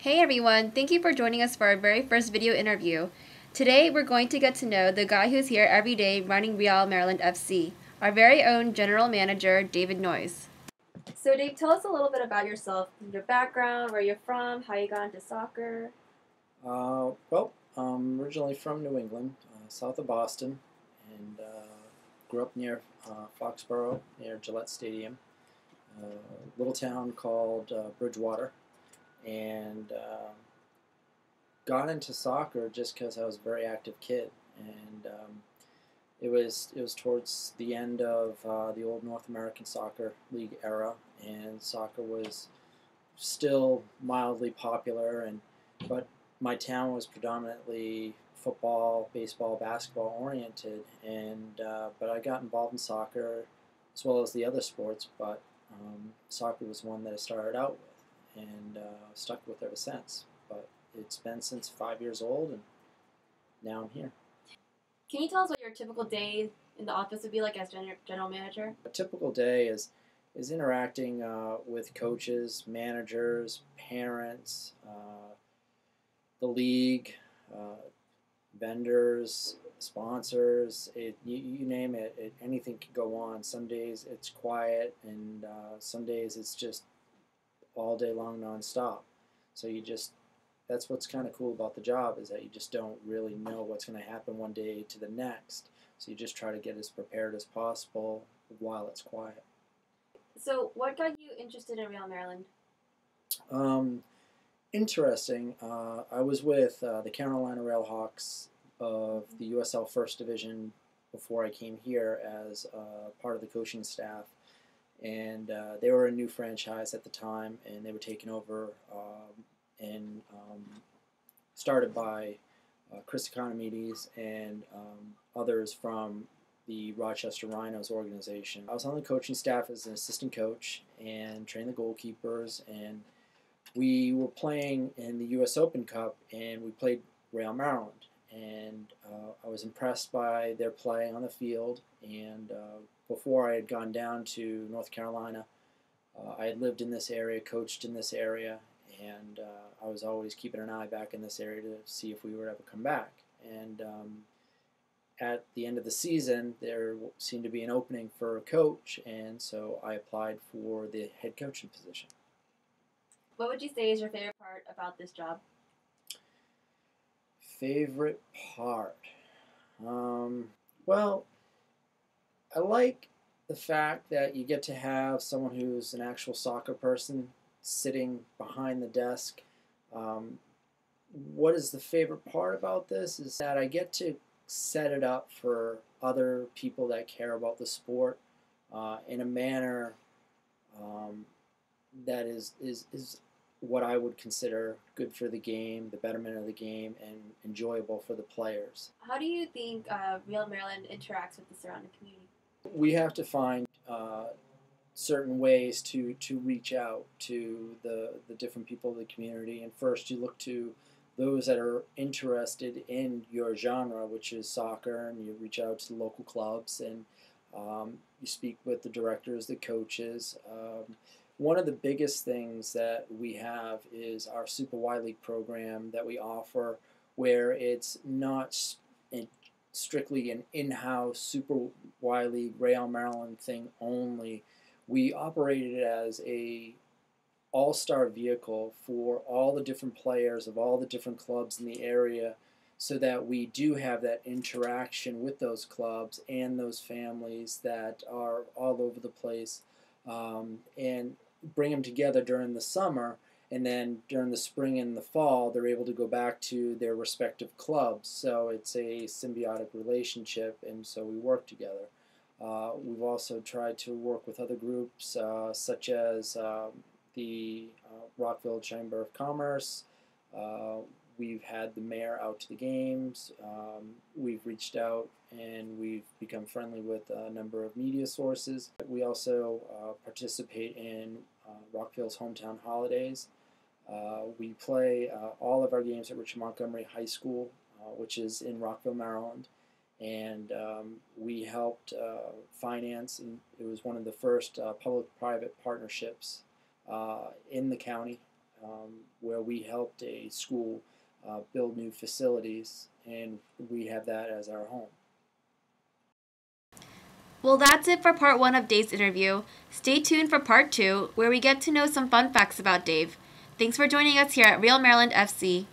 Hey everyone, thank you for joining us for our very first video interview. Today we're going to get to know the guy who's here every day running Real Maryland FC, our very own general manager, David Noyes. So Dave, tell us a little bit about yourself, your background, where you're from, how you got into soccer. I'm originally from New England, south of Boston, and grew up near Foxborough, near Gillette Stadium, a little town called Bridgewater, and got into soccer just because I was a very active kid, and it was towards the end of the old North American Soccer League era, and soccer was still mildly popular, but my town was predominantly football, baseball, basketball oriented, and but I got involved in soccer as well as the other sports. But soccer was one that I started out with, and stuck with ever since. But it's been since 5 years old, and now I'm here. Can you tell us what your typical day in the office would be like as general manager? A typical day is interacting with coaches, managers, parents, the league, vendors, sponsors. You name it, anything can go on. Some days it's quiet, and some days it's just all day long nonstop. So that's what's kind of cool about the job, is that you just don't really know what's going to happen one day to the next. So you just try to get as prepared as possible while it's quiet. So what got you interested in Real Maryland? Interesting. I was with the Carolina Railhawks of the USL First Division before I came here as part of the coaching staff, and they were a new franchise at the time, and they were taken over and started by Chris Economides and others from the Rochester Rhinos organization. I was on the coaching staff as an assistant coach and trained the goalkeepers, and we were playing in the U.S. Open Cup, and we played Real Maryland, and I was impressed by their play on the field. And before I had gone down to North Carolina, I had lived in this area, coached in this area, and I was always keeping an eye back in this area to see if we would ever come back. And at the end of the season, there seemed to be an opening for a coach, and so I applied for the head coaching position. What would you say is your favorite part about this job? Favorite part? Well, I like the fact that you get to have someone who's an actual soccer person sitting behind the desk. What is the favorite part about this is that I get to set it up for other people that care about the sport in a manner that is what I would consider good for the game, the betterment of the game, and enjoyable for the players. How do you think Real Maryland interacts with the surrounding community? We have to find certain ways to reach out to the different people of the community. And first, you look to those that are interested in your genre, which is soccer, and you reach out to the local clubs, and you speak with the directors, the coaches. One of the biggest things that we have is our Super Y League program that we offer, where it's not strictly an in-house Super Y League Real Maryland thing only. We operate it as a all-star vehicle for all the different players of all the different clubs in the area, so that we do have that interaction with those clubs and those families that are all over the place, and bring them together during the summer, and then during the spring and the fall they're able to go back to their respective clubs. So it's a symbiotic relationship, and so we work together. We've also tried to work with other groups such as the Rockville Chamber of Commerce. We've had the mayor out to the games. We've reached out and we've become friendly with a number of media sources. We also participate in Rockville's Hometown Holidays. We play all of our games at Richard Montgomery High School, which is in Rockville, Maryland. And we helped finance, and it was one of the first public-private partnerships in the county, where we helped a school build new facilities, and we have that as our home. Well, that's it for part 1 of Dave's interview. Stay tuned for part 2, where we get to know some fun facts about Dave. Thanks for joining us here at Real Maryland FC.